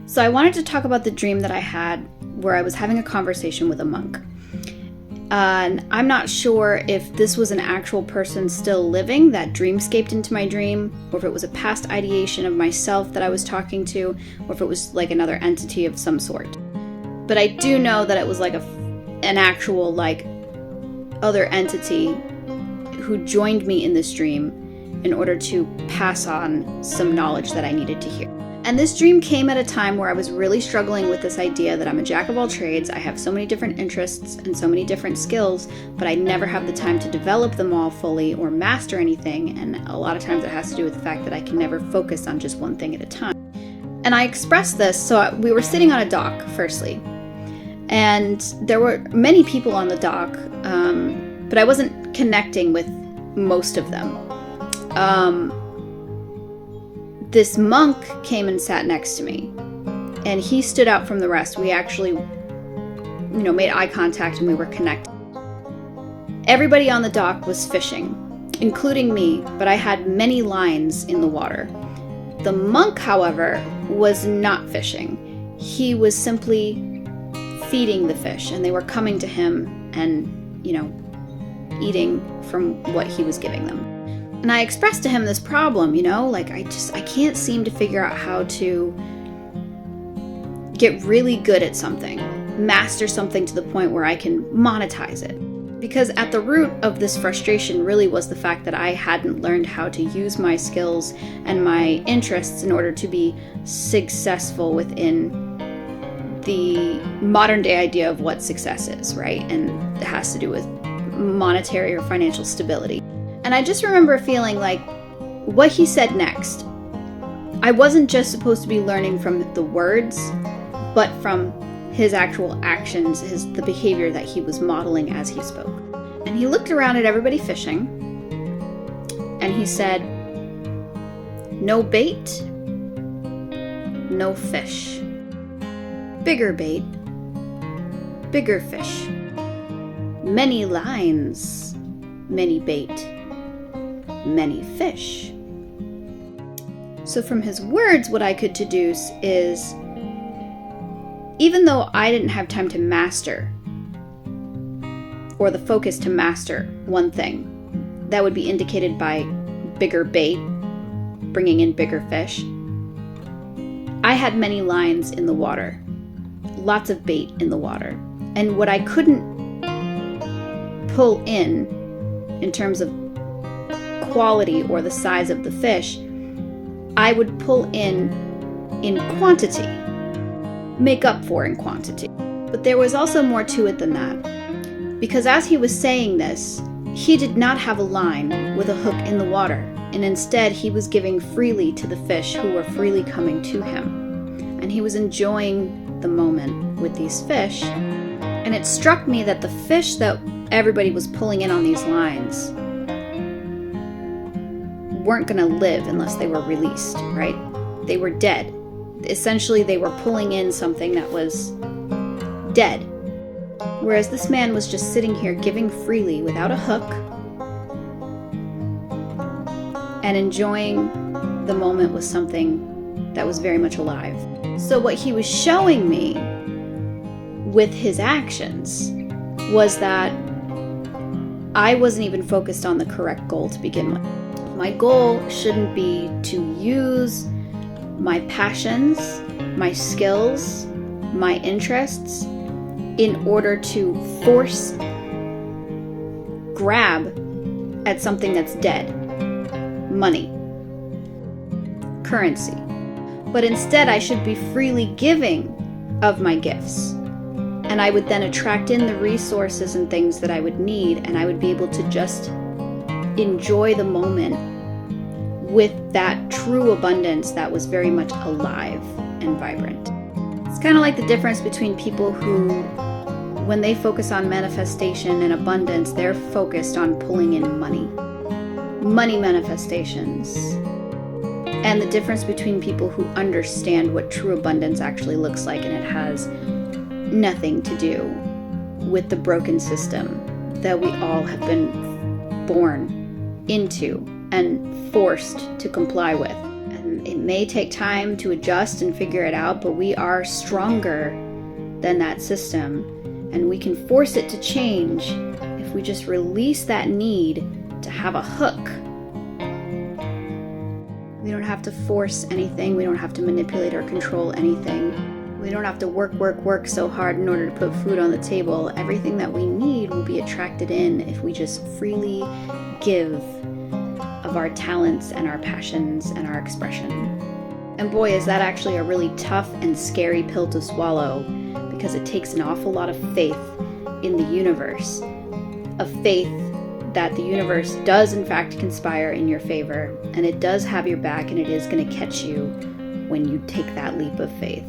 So I wanted to talk about the dream that I had where I was having a conversation with a monk. And I'm not sure if this was an actual person still living that dreamscaped into my dream, or if it was a past ideation of myself that I was talking to, or if it was like another entity of some sort. But I do know that it was like an actual like other entity who joined me in this dream in order to pass on some knowledge that I needed to hear. And this dream came at a time where I was really struggling with this idea that I'm a jack of all trades. I have so many different interests and so many different skills, but I never have the time to develop them all fully or master anything. And a lot of times it has to do with the fact that I can never focus on just one thing at a time. And I expressed this, so we were sitting on a dock, firstly. And there were many people on the dock, but I wasn't connecting with most of them. This monk came and sat next to me, and he stood out from the rest. We actually, made eye contact and we were connected. Everybody on the dock was fishing, including me, but I had many lines in the water. The monk, however, was not fishing. He was simply feeding the fish, and they were coming to him and, eating from what he was giving them. And I expressed to him this problem, I can't seem to figure out how to get really good at something, master something to the point where I can monetize it. Because at the root of this frustration really was the fact that I hadn't learned how to use my skills and my interests in order to be successful within the modern day idea of what success is, right? And it has to do with monetary or financial stability. And I just remember feeling like what he said next, I wasn't just supposed to be learning from the words, but from his actual actions, the behavior that he was modeling as he spoke. And he looked around at everybody fishing, and he said, "No bait, no fish. Bigger bait, bigger fish. Many lines, many bait, many fish." So from his words, what I could deduce is, even though I didn't have time to master, or the focus to master one thing, that would be indicated by bigger bait, bringing in bigger fish, I had many lines in the water, lots of bait in the water. And what I couldn't pull in terms of quality or the size of the fish, I would pull in quantity, make up for in quantity. But there was also more to it than that, because as he was saying this, he did not have a line with a hook in the water, and instead he was giving freely to the fish who were freely coming to him, and he was enjoying the moment with these fish. And it struck me that the fish that everybody was pulling in on these lines weren't going to live unless they were released, right? They were dead. Essentially, they were pulling in something that was dead. Whereas this man was just sitting here giving freely without a hook and enjoying the moment with something that was very much alive. So what he was showing me with his actions was that I wasn't even focused on the correct goal to begin with. My goal shouldn't be to use my passions, my skills, my interests in order to force grab at something that's dead, money, currency. But instead I should be freely giving of my gifts. And I would then attract in the resources and things that I would need, and I would be able to just enjoy the moment with that true abundance that was very much alive and vibrant. It's kind of like the difference between people who, when they focus on manifestation and abundance, they're focused on pulling in money manifestations. And the difference between people who understand what true abundance actually looks like, and it has nothing to do with the broken system that we all have been born into and forced to comply with. And It may take time to adjust and figure it out, but we are stronger than that system, and we can force it to change if we just release that need to have a hook. We don't have to force anything. We don't have to manipulate or control anything. We don't have to work so hard in order to put food on the table. Everything that we need will be attracted in if we just freely give of our talents and our passions and our expression. And boy, is that actually a really tough and scary pill to swallow, because it takes an awful lot of faith in the universe, of faith that the universe does in fact conspire in your favor, and it does have your back, and it is going to catch you when you take that leap of faith.